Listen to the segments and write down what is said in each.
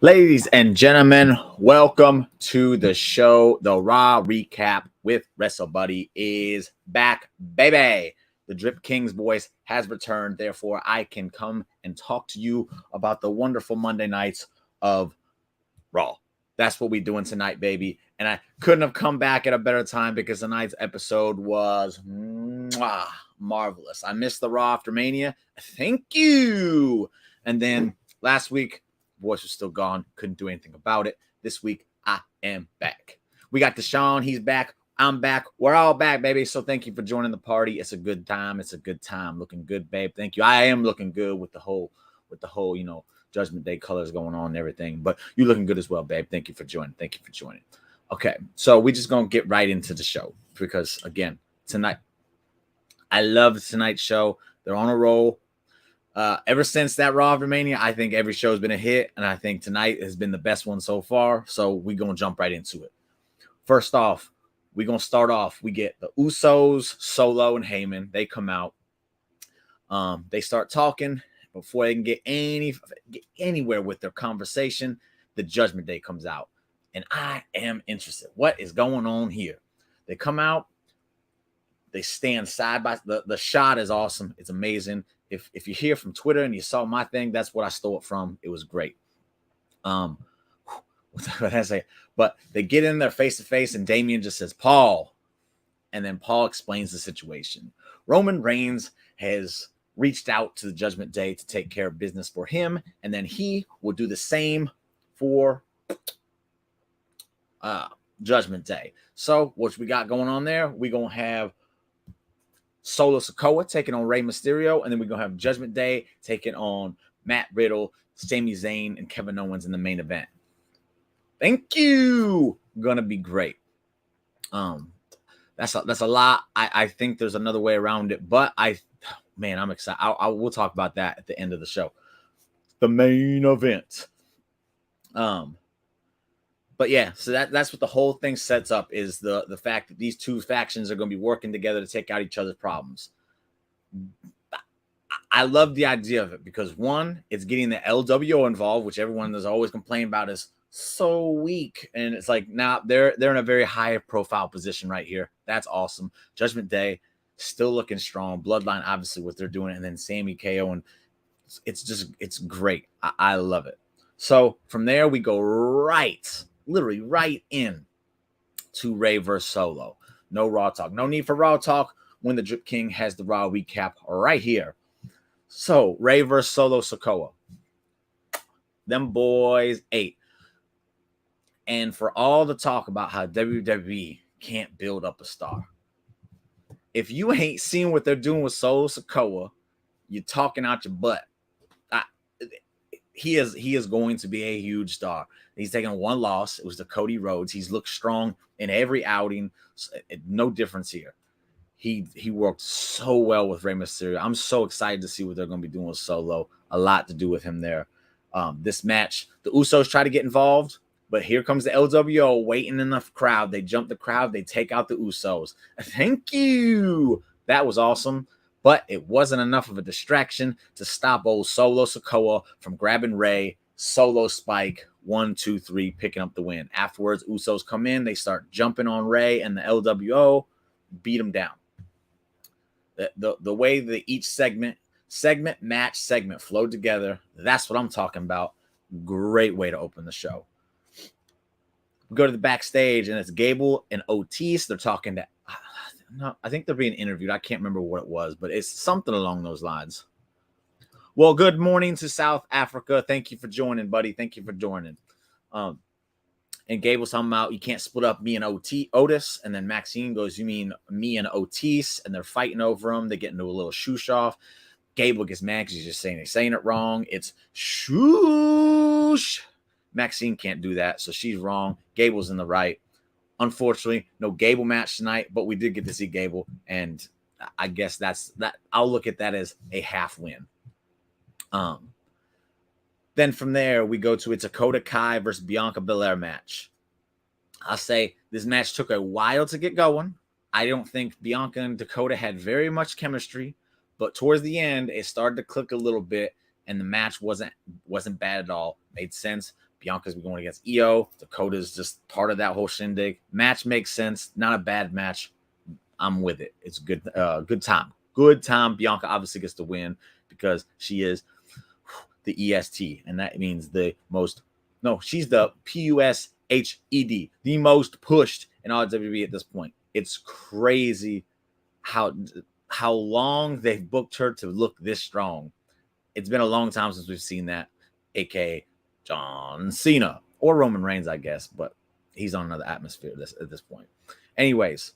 Ladies and gentlemen, welcome to the show. The Raw Recap with Wrestle Buddy is back, baby. The Drip King's voice has returned. Therefore, I can come and talk to you about the wonderful Monday nights of Raw. That's what we're doing tonight, baby. And I couldn't have come back at a better time because tonight's episode was marvelous. I missed the Raw after Mania. Thank you. And then last week, voice was still gone. Couldn't do anything about it. This week, I am back. We got Deshaun. He's back. I'm back. We're all back, baby. So thank you for joining the party. It's a good time. It's a good time. Looking good, babe. Thank you. I am looking good with the whole, Judgment Day colors going on and everything. But you looking good as well, babe. Thank you for joining. Thank you for joining. Okay, so we're just gonna get right into the show because again, tonight, I love tonight's show. They're on a roll. Ever since that Raw of Mania, I think every show has been a hit, and I think tonight has been the best one so far. So we're gonna jump right into it. First off, we're gonna start off. We get the Usos, Solo, and Heyman. They come out. They start talking. Before they can get anywhere with their conversation, the Judgment Day comes out. And I am interested. What is going on here? They come out. They stand side by the shot is awesome. It's amazing. If you hear from Twitter and you saw my thing, that's what I stole it from. It was great. What did I say? But they get in there face to face, and Damian just says, Paul. And then Paul explains the situation. Roman Reigns has reached out to the Judgment Day to take care of business for him, and then he will do the same for Judgment Day. So what we got going on there, we're going to have Solo Sikoa taking on Rey Mysterio, and then we're going to have Judgment Day taking on Matt Riddle, Sami Zayn, and Kevin Owens in the main event. Thank you. Gonna be great. That's a lot. I think there's another way around it, but I'm excited. I will talk about that at the end of the show. The main event. But yeah, so that's what the whole thing sets up is the fact that these two factions are going to be working together to take out each other's problems. I love the idea of it because one, it's getting the LWO involved, which everyone has always complained about is so weak, and it's like now they're in a very high profile position right here. That's awesome. Judgment Day still looking strong. Bloodline, obviously, what they're doing, and then Sammy KO, and it's great. I love it. So from there we go literally right in to Rey versus Solo. No Raw talk. No need for Raw talk when the Drip King has the Raw recap right here. So Rey versus Solo Sikoa. Them boys ate. And for all the talk about how WWE can't build up a star, if you ain't seen what they're doing with Solo Sikoa, you're talking out your butt. He is going to be a huge star. He's taken one loss. It was to Cody Rhodes. He's looked strong in every outing. No difference here. He worked so well with Rey Mysterio. I'm so excited to see what they're going to be doing with Solo. A lot to do with him there. This match, the Usos try to get involved, but here comes the LWO waiting in the crowd. They jump the crowd. They take out the Usos. Thank you. That was awesome. But it wasn't enough of a distraction to stop old Solo Sikoa from grabbing Rey. Solo spike, 1, 2, 3, picking up the win. Afterwards, Usos come in. They start jumping on Rey, and the LWO beat him down. The way that each segment flowed together, that's what I'm talking about. Great way to open the show. We go to the backstage, and it's Gable and Otis. They're talking to... No, I think they're being interviewed. I can't remember what it was, but it's something along those lines. Well, good morning to South Africa. Thank you for joining, buddy. Thank you for joining. And Gable's talking about you can't split up me and Otis. And then Maxine goes, you mean me and Otis? And they're fighting over him. They get into a little shoosh off. Gable gets mad because he's just saying it wrong. It's shoosh. Maxine can't do that, so she's wrong. Gable's in the right. Unfortunately, no Gable match tonight, but we did get to see Gable, and I guess that's that. I'll look at that as a half win. Then from there, we go to a Dakota Kai versus Bianca Belair match. I'll say this match took a while to get going. I don't think Bianca and Dakota had very much chemistry, but towards the end, it started to click a little bit, and the match wasn't bad at all. Made sense. Bianca's going against Io. Dakota's just part of that whole shindig. Match makes sense. Not a bad match. I'm with it. It's good. Good time. Good time. Bianca obviously gets the win because she is the EST, and that means the most. No, she's the PUSHED, the most pushed in all WWE at this point. It's crazy how long they've booked her to look this strong. It's been a long time since we've seen that, aka John Cena or Roman Reigns, I guess, but he's on another atmosphere at this point. Anyways,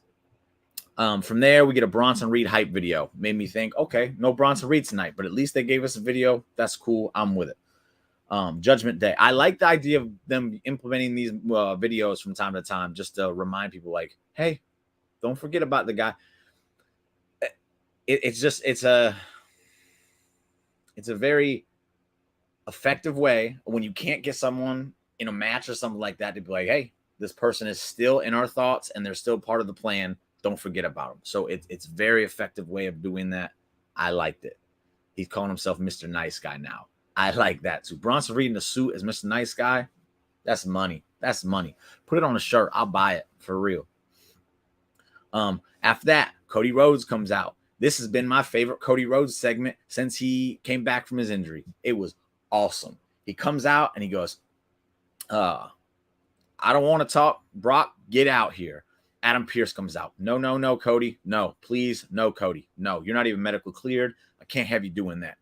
from there, we get a Bronson Reed hype video. Made me think, okay, no Bronson Reed tonight, but at least they gave us a video. That's cool. I'm with it. Judgment Day. I like the idea of them implementing these videos from time to time just to remind people, like, hey, don't forget about the guy. It's a very effective way when you can't get someone in a match or something like that to be like, hey, this person is still in our thoughts and they're still part of the plan. Don't forget about them. So it's very effective way of doing that. I liked it. He's calling himself Mr. Nice Guy now. I like that too. Bronson Reed in a suit as Mr. Nice Guy. That's money. That's money. Put it on a shirt. I'll buy it for real. After that, Cody Rhodes comes out. This has been my favorite Cody Rhodes segment since he came back from his injury. It was awesome. He comes out and he goes, I don't want to talk. Brock, get out here. Adam Pearce comes out. No, Cody. No, please. No, Cody. No, you're not even medically cleared. I can't have you doing that.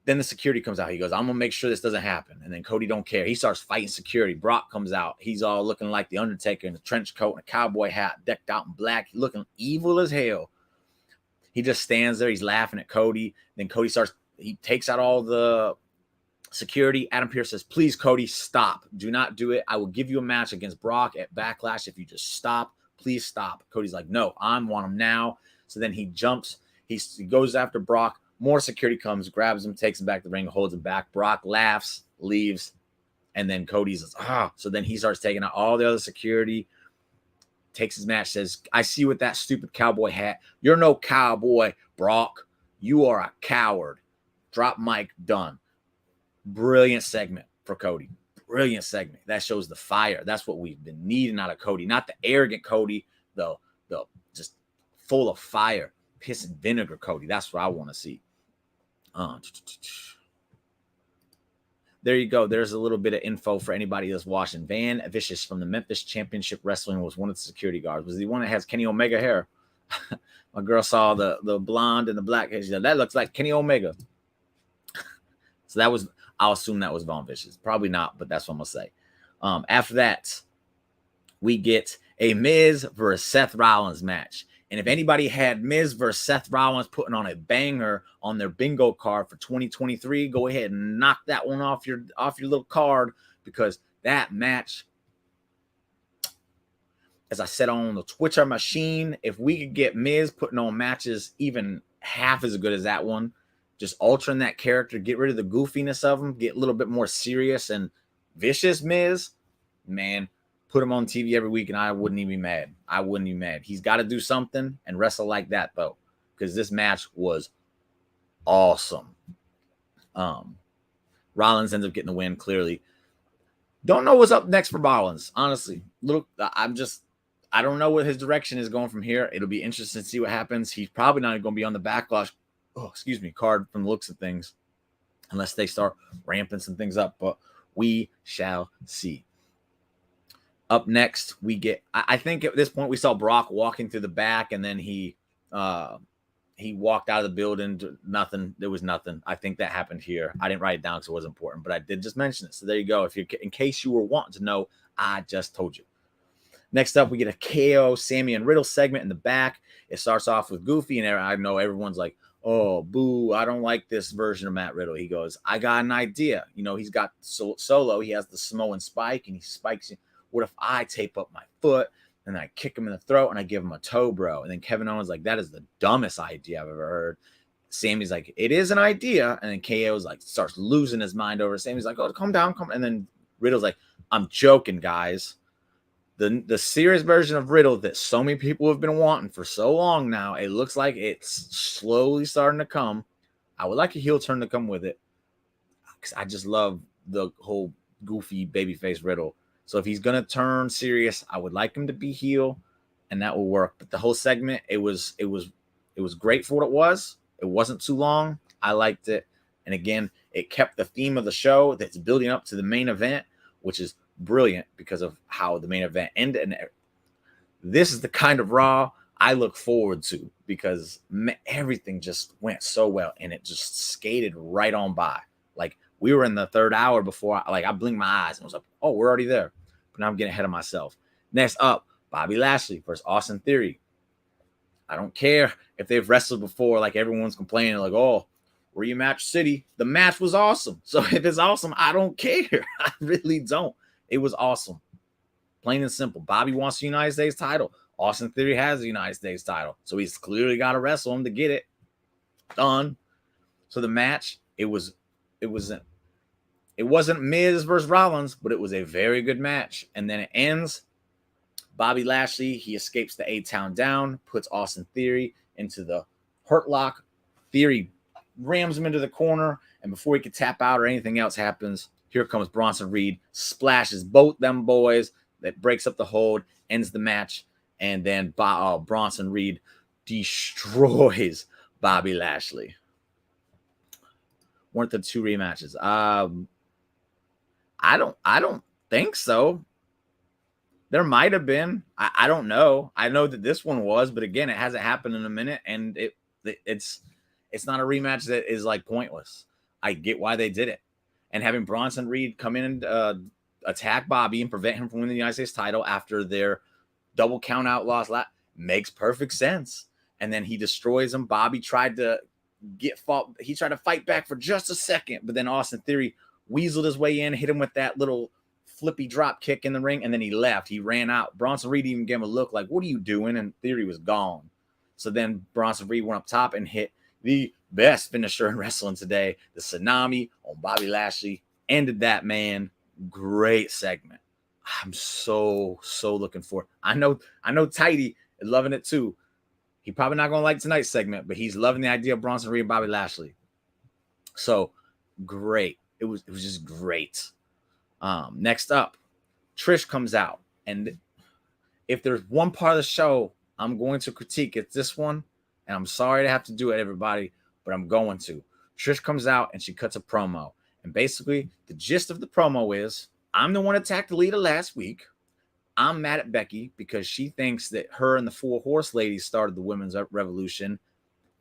Then the security comes out. He goes, I'm going to make sure this doesn't happen. And then Cody don't care. He starts fighting security. Brock comes out. He's all looking like the Undertaker in a trench coat and a cowboy hat, decked out in black, looking evil as hell. He just stands there. He's laughing at Cody. Then Cody he takes out all the security. Adam Pearce says, please, Cody, stop. Do not do it. I will give you a match against Brock at Backlash if you just stop. Please stop. Cody's like, no, I want him now. So then he jumps. He goes after Brock. More security comes, grabs him, takes him back to the ring, holds him back. Brock laughs, leaves, and then Cody says, So then he starts taking out all the other security, takes his match, says, I see you with that stupid cowboy hat. You're no cowboy, Brock. You are a coward. Drop mic, done. Brilliant segment for Cody. Brilliant segment. That shows the fire. That's what we've been needing out of Cody. Not the arrogant Cody, the just full of fire, piss and vinegar Cody. That's what I want to see. There you go. There's a little bit of info for anybody that's watching. Van Vicious from the Memphis Championship Wrestling was one of the security guards. Was the one that has Kenny Omega hair. My girl saw the blonde and the black hair. She said, that looks like Kenny Omega. So I'll assume that was Von Vicious. Probably not, but that's what I'm going to say. After that, we get a Miz versus Seth Rollins match. And if anybody had Miz versus Seth Rollins putting on a banger on their bingo card for 2023, go ahead and knock that one off your little card, because that match, as I said on the Twitcher machine, if we could get Miz putting on matches even half as good as that one, just altering that character, get rid of the goofiness of him, get a little bit more serious and vicious Miz, man, put him on TV every week and I wouldn't even be mad. I wouldn't be mad. He's got to do something and wrestle like that, though, because this match was awesome. Rollins ends up getting the win, clearly. Don't know what's up next for Rollins, honestly. I don't know what his direction is going from here. It'll be interesting to see what happens. He's probably not going to be on the Backlash card from the looks of things, unless they start ramping some things up, but we shall see. Up next, we get, I think at this point we saw Brock walking through the back, and then he walked out of the building to nothing. There was nothing. I think that happened here. I didn't write it down because it wasn't important, but I did just mention it. So there you go. In case you were wanting to know, I just told you. Next up, we get a KO Sammy and Riddle segment in the back. It starts off with Goofy, and I know everyone's like, oh, boo, I don't like this version of Matt Riddle. He goes, I got an idea. He's got Solo. He has the Samoan spike, and he spikes you. What if I tape up my foot and I kick him in the throat and I give him a toe bro? And then Kevin Owens like, that is the dumbest idea I've ever heard. Sammy's like, it is an idea. And then KO's like, starts losing his mind over it. Sammy's like, oh, calm down. And then Riddle's like, I'm joking, guys. The serious version of Riddle that so many people have been wanting for so long now, it looks like it's slowly starting to come. I would like a heel turn to come with it, because I just love the whole goofy babyface Riddle. So if he's gonna turn serious, I would like him to be heel, and that will work. But the whole segment, it was great for what it was. It wasn't too long. I liked it, and again, it kept the theme of the show that's building up to the main event, which is brilliant because of how the main event ended. And this is the kind of Raw I look forward to because everything just went so well, and it just skated right on by. Like we were in the third hour before, I blinked my eyes and was like, "Oh, we're already there." But now I'm getting ahead of myself. Next up, Bobby Lashley versus Austin Theory. I don't care if they've wrestled before, like everyone's complaining, like, "Oh, rematch city." The match was awesome. So if it's awesome, I don't care. I really don't. It was awesome. Plain and simple. Bobby wants the United States title. Austin Theory has the United States title. So he's clearly got to wrestle him to get it done. So the match, it wasn't Miz versus Rollins, but it was a very good match. And then it ends. Bobby Lashley, he escapes the A-Town down, puts Austin Theory into the Hurt Lock. Theory rams him into the corner, and before he could tap out or anything else happens, here comes Bronson Reed, splashes both them boys, that breaks up the hold, ends the match, and then Bronson Reed destroys Bobby Lashley. Weren't the two rematches? I don't think so. There might have been. I don't know. I know that this one was, but again, it hasn't happened in a minute, and it's not a rematch that is like pointless. I get why they did it, and having Bronson Reed come in and attack Bobby and prevent him from winning the United States title after their double count out loss makes perfect sense. And then he destroys him. Bobby tried to fight back for just a second, but then Austin Theory weaseled his way in, hit him with that little flippy drop kick in the ring, and then he left. He ran out. Bronson Reed even gave him a look like, "What are you doing?" And Theory was gone. So then Bronson Reed went up top and hit the best finisher in wrestling today, the Tsunami on Bobby Lashley. Ended that, man. Great segment. I'm so looking for it. I know Tidy is loving it too. He probably not gonna like tonight's segment, but he's loving the idea of Bronson Reed and Bobby Lashley. So great. It was just great. Next up, Trish comes out, and if there's one part of the show I'm going to critique, it's this one, and I'm sorry to have to do it, everybody, but I'm going to. Trish comes out and she cuts a promo. And basically, the gist of the promo is, I'm the one attacked Lita last week. I'm mad at Becky because she thinks that her and the Four Horse ladies started the women's revolution,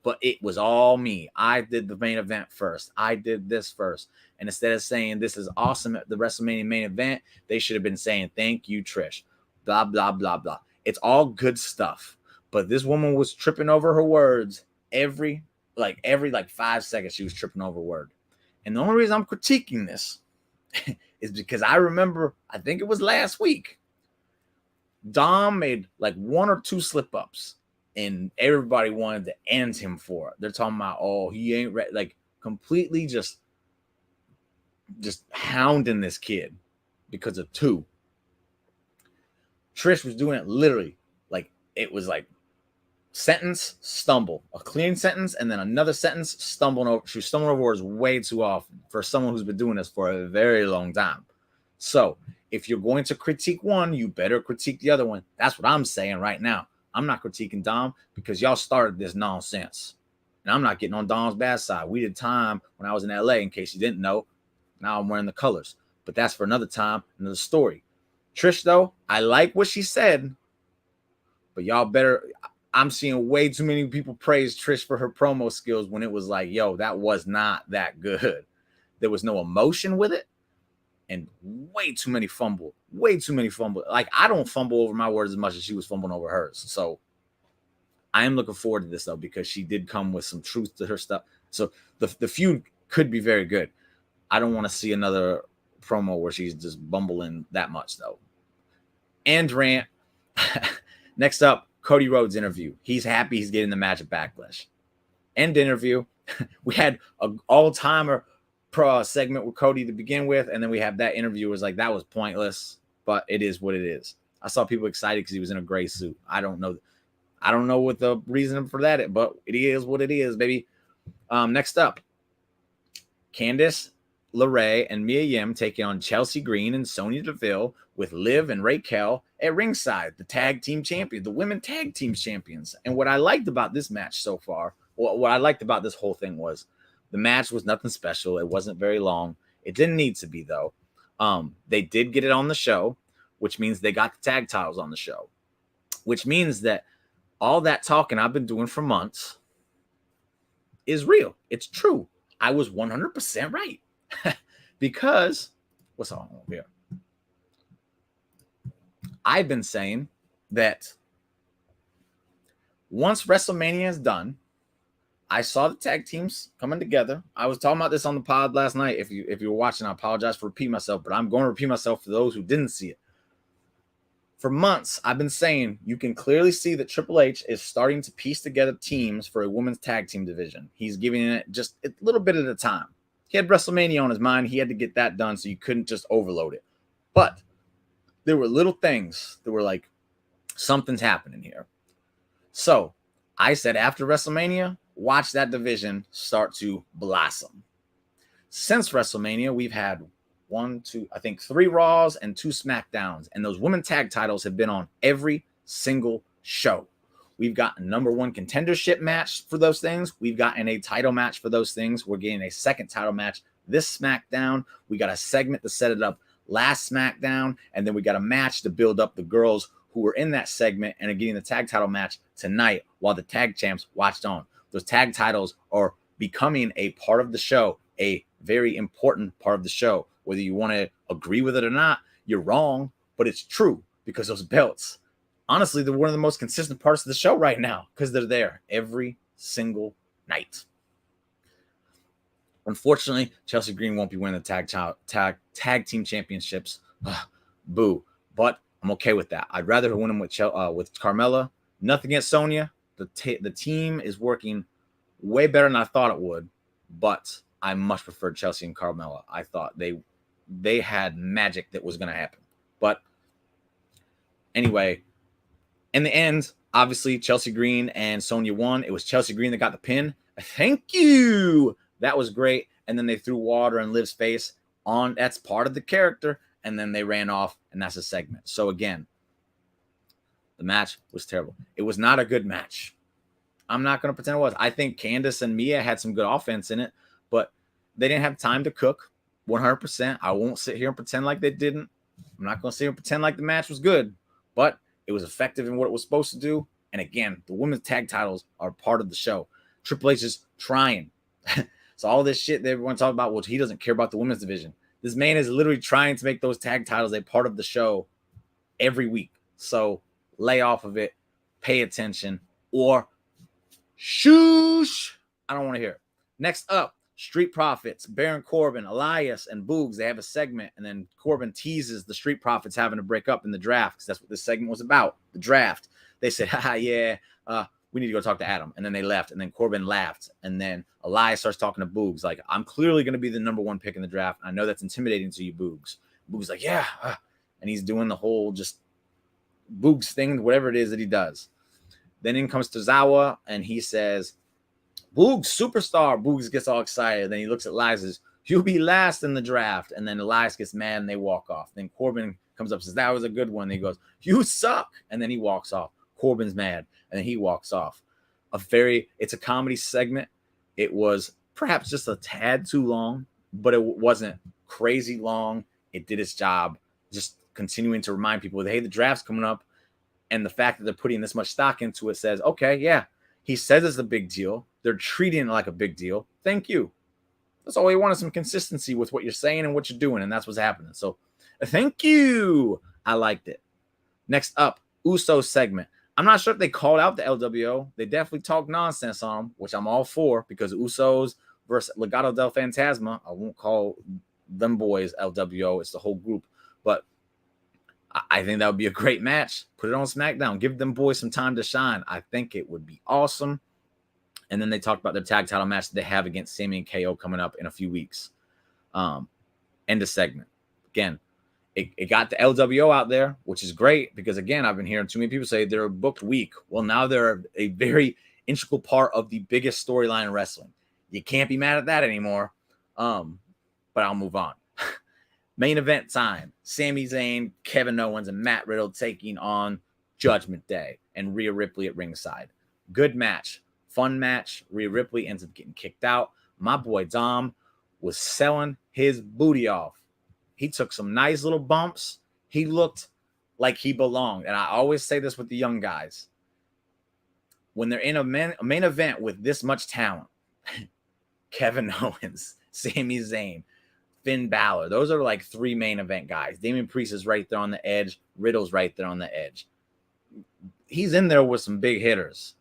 but it was all me. I did the main event first. I did this first. And instead of saying this is awesome at the WrestleMania main event, they should have been saying, "Thank you, Trish." Blah, blah, blah, blah. It's all good stuff. But this woman was tripping over her words every 5 seconds. She was tripping over a word. And the only reason I'm critiquing this is because I remember, I think it was last week, Dom made like one or two slip-ups, and everybody wanted to end him for it. They're talking about, "Oh, he ain't ready," like completely just hounding this kid because of two. Trish was doing it literally like it was like sentence, stumble, a clean sentence, and then another sentence, stumbling over. She was stumbling over words way too often for someone who's been doing this for a very long time. So if you're going to critique one, you better critique the other one. That's what I'm saying right now. I'm not critiquing Dom because y'all started this nonsense. And I'm not getting on Dom's bad side. We did time when I was in LA, in case you didn't know. Now I'm wearing the colors. But that's for another time, another story. Trish, though, I like what she said, but y'all better. I'm seeing way too many people praise Trish for her promo skills when it was like, yo, that was not that good. There was no emotion with it, and way too many fumble. Like, I don't fumble over my words as much as she was fumbling over hers. So I am looking forward to this, though, because she did come with some truth to her stuff. So the feud could be very good. I don't want to see another promo where she's just bumbling that much, though. And rant. Next up, Cody Rhodes interview. He's happy he's getting the match at Backlash. End interview. We had an all-timer segment with Cody to begin with, and then we have that interview. It was like, that was pointless, but it is what it is. I saw people excited because he was in a gray suit. I don't know what the reason for that is, but it is what it is, baby. Next up, Candice LeRae and Mia Yim taking on Chelsea Green and Sonya Deville with Liv and Raquel at ringside, the tag team champion, the women tag team champions. And what I liked about this match so far, what I liked about this whole thing was the match was nothing special. It wasn't very long. It didn't need to be, though. They did get it on the show, which means they got the tag titles on the show, which means that all that talking I've been doing for months is real. It's true. I was 100% right. Because, what's on here? I've been saying that once WrestleMania is done, I saw the tag teams coming together. I was talking about this on the pod last night. If you were watching, I apologize for repeating myself, but I'm going to repeat myself for those who didn't see it. For months, I've been saying you can clearly see that Triple H is starting to piece together teams for a women's tag team division. He's giving it just a little bit at a time. He had WrestleMania on his mind. He had to get that done, so you couldn't just overload it. But there were little things that were like, something's happening here. So I said after WrestleMania, watch that division start to blossom. Since WrestleMania, we've had 3 Raws and 2 SmackDowns. And those women tag titles have been on every single show. We've got a number 1 contendership match for those things. We've gotten a title match for those things. We're getting a second title match this SmackDown. We got a segment to set it up last SmackDown. And then we got a match to build up the girls who were in that segment and are getting the tag title match tonight while the tag champs watched on. Those tag titles are becoming a part of the show, a very important part of the show. Whether you want to agree with it or not, you're wrong, but it's true because those belts, honestly, they're one of the most consistent parts of the show right now because they're there every single night. Unfortunately, Chelsea Green won't be winning the tag team championships. Boo. But I'm okay with that. I'd rather win them with Carmella. Nothing against Sonya. The team is working way better than I thought it would, but I much preferred Chelsea and Carmella. I thought they had magic that was going to happen. But anyway, in the end, obviously, Chelsea Green and Sonya won. It was Chelsea Green that got the pin. Thank you. That was great. And then they threw water in Liv's face on. That's part of the character. And then they ran off, and that's a segment. So again, the match was terrible. It was not a good match. I'm not going to pretend it was. I think Candice and Mia had some good offense in it, but they didn't have time to cook 100%. I won't sit here and pretend like they didn't. I'm not going to sit here and pretend like the match was good, but it was effective in what it was supposed to do. And again, the women's tag titles are part of the show. Triple H is trying. So all this shit that everyone talks about, well, he doesn't care about the women's division. This man is literally trying to make those tag titles a part of the show every week. So lay off of it, pay attention, or shoosh. I don't want to hear it. Next up, Street Profits, Baron Corbin, Elias, and Boogs. They have a segment, and then Corbin teases the Street Profits having to break up in the draft because that's what this segment was about, the draft. They said, yeah, we need to go talk to Adam. And then they left, and then Corbin laughed. And then Elias starts talking to Boogs, like, I'm clearly going to be the number 1 pick in the draft. I know that's intimidating to you, Boogs. Boogs like, yeah. And he's doing the whole just Boogs thing, whatever it is that he does. Then in comes Tozawa, and he says, Boogs, superstar. Boogs gets all excited. Then he looks at Elias and says, you'll be last in the draft. And then Elias gets mad, and they walk off. Then Corbin comes up and says, that was a good one. And he goes, you suck. And then he walks off. Corbin's mad, and then he walks off. It's a comedy segment. It was perhaps just a tad too long, but it wasn't crazy long. It did its job, just continuing to remind people that, hey, the draft's coming up. And the fact that they're putting this much stock into it says, okay, yeah, he says it's a big deal. They're treating it like a big deal. Thank you. That's all we want is some consistency with what you're saying and what you're doing. And that's what's happening. So thank you. I liked it. Next up, Usos segment. I'm not sure if they called out the LWO. They definitely talked nonsense on them, which I'm all for because Usos versus Legado del Fantasma. I won't call them boys LWO. It's the whole group. But I think that would be a great match. Put it on SmackDown. Give them boys some time to shine. I think it would be awesome. And then they talked about their tag title match that they have against Sami and KO coming up in a few weeks. End of segment. Again, it got the LWO out there, which is great because, again, I've been hearing too many people say they're booked weak. Well, now they're a very integral part of the biggest storyline in wrestling. You can't be mad at that anymore. but I'll move on. Main event time. Sami Zayn, Kevin Owens, and Matt Riddle taking on Judgment Day and Rhea Ripley at ringside. Good match. Fun match. Rhea Ripley ends up getting kicked out. My boy Dom was selling his booty off. He took some nice little bumps. He looked like he belonged. And I always say this with the young guys. When they're in a main event with this much talent, Kevin Owens, Sami Zayn, Finn Balor, those are like 3 main event guys. Damian Priest is right there on the edge. Riddle's right there on the edge. He's in there with some big hitters,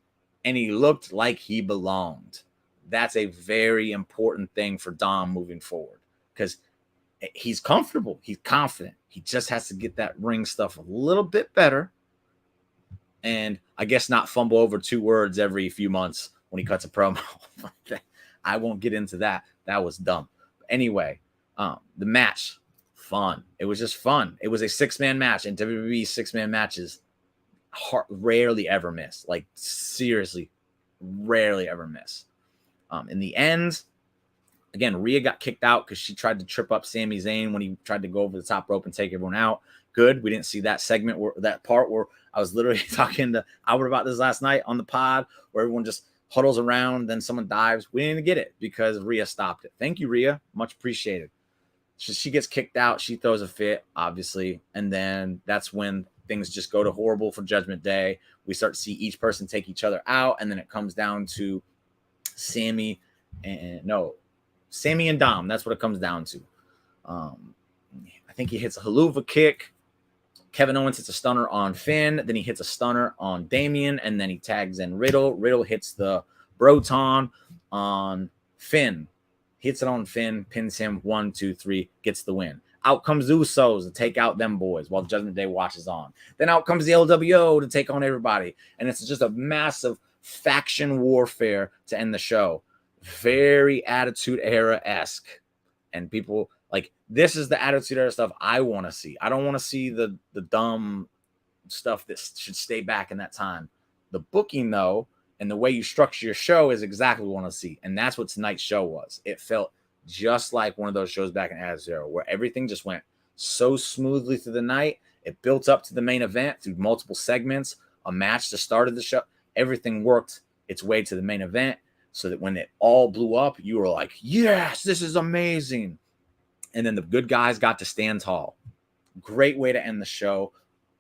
and he looked like he belonged. That's a very important thing for Dom moving forward because he's comfortable. He's confident. He just has to get that ring stuff a little bit better. And I guess not fumble over 2 words every few months when he cuts a promo. I won't get into that. That was dumb. Anyway, the match, fun. It was just fun. It was a 6-man match, and WWE 6-man matches rarely ever miss. Like, seriously, rarely ever miss. In the end, again, Rhea got kicked out because she tried to trip up Sami Zayn when he tried to go over the top rope and take everyone out. Good. We didn't see that segment that part where I was literally talking to Albert about this last night on the pod where everyone just huddles around, then someone dives. We didn't get it because Rhea stopped it. Thank you, Rhea. Much appreciated. She gets kicked out. She throws a fit, obviously. And then that's when things just go to horrible for Judgment Day. We start to see each person take each other out. And then it comes down to Sammy and Dom. That's what it comes down to. I think he hits a haluva kick. Kevin Owens hits a stunner on Finn. Then he hits a stunner on Damian. And then he tags in Riddle. Riddle hits the Broton on Finn. Hits it on Finn, pins him 1, 2, 3, gets the win. Out comes the Usos to take out them boys while Judgment Day watches on. Then out comes the LWO to take on everybody. And it's just a massive faction warfare to end the show. Very Attitude Era-esque. And people, like, this is the Attitude Era stuff I want to see. I don't want to see the dumb stuff that should stay back in that time. The booking, though, and the way you structure your show is exactly what I want to see. And that's what tonight's show was. It felt just like one of those shows back in Attitude Era where everything just went so smoothly through the night. It built up to the main event through multiple segments, a match that started the show. Everything worked its way to the main event so that when it all blew up, you were like, yes, this is amazing. And then the good guys got to stand tall. Great way to end the show.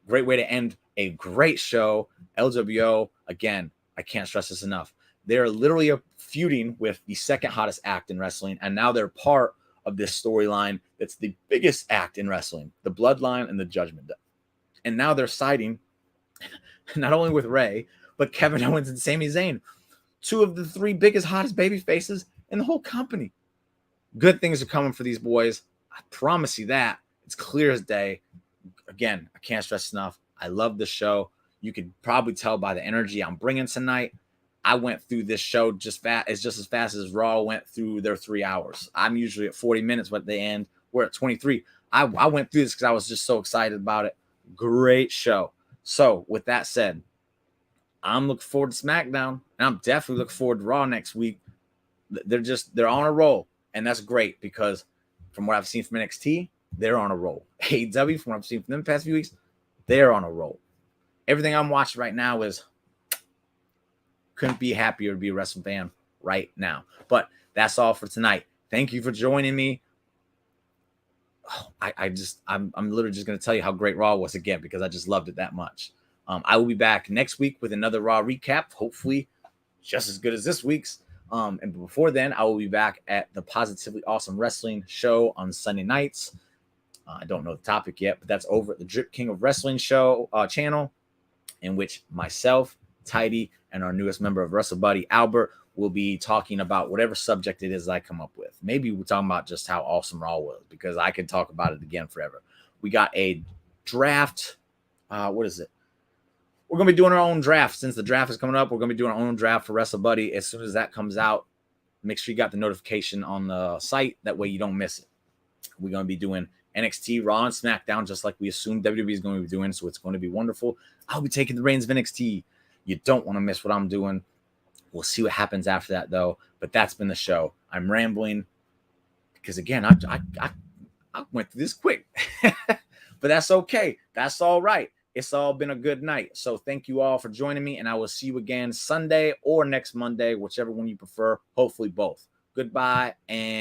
Great way to end a great show. LWO, again, I can't stress this enough. They're literally feuding with the second hottest act in wrestling, and now they're part of this storyline that's the biggest act in wrestling, the Bloodline and the Judgment Day. And now they're siding not only with Rey, but Kevin Owens and Sami Zayn, 2 of the 3 biggest, hottest baby faces in the whole company. Good things are coming for these boys. I promise you that. It's clear as day. Again, I can't stress enough. I love the show. You could probably tell by the energy I'm bringing tonight. I went through this show just as fast as Raw went through their 3 hours. I'm usually at 40 minutes, but at the end, we're at 23. I went through this because I was just so excited about it. Great show. So with that said, I'm looking forward to SmackDown, and I'm definitely looking forward to Raw next week. They're on a roll, and that's great because from what I've seen from NXT, they're on a roll. AEW, from what I've seen from them the past few weeks, they're on a roll. Everything I'm watching right now is couldn't be happier to be a wrestling fan right now. But that's all for tonight. Thank you for joining me. I'm literally just going to tell you how great Raw was again because I just loved it that much. I will be back next week with another Raw recap, hopefully just as good as this week's. And before then, I will be back at the Positively Awesome Wrestling show on Sunday nights. I don't know the topic yet, but that's over at the Drip King of Wrestling show channel, in which myself, Tidy, and our newest member of Wrestle Buddy, Albert, will be talking about whatever subject it is I come up with. Maybe we're talking about just how awesome Raw was, because I could talk about it again forever. We got a draft. What is it? We're going to be doing our own draft. Since the draft is coming up, we're going to be doing our own draft for Wrestle Buddy. As soon as that comes out, make sure you got the notification on the site. That way you don't miss it. We're going to be doing NXT, Raw, and SmackDown, just like we assumed WWE is going to be doing. So it's going to be wonderful. I'll be taking the reins of NXT. You don't want to miss what I'm doing. We'll see what happens after that, though. But that's been the show. I'm rambling. because again, I went through this quick, but that's okay. That's all right. It's all been a good night. So thank you all for joining me, and I will see you again Sunday or next Monday, whichever one you prefer. Hopefully both. Goodbye, and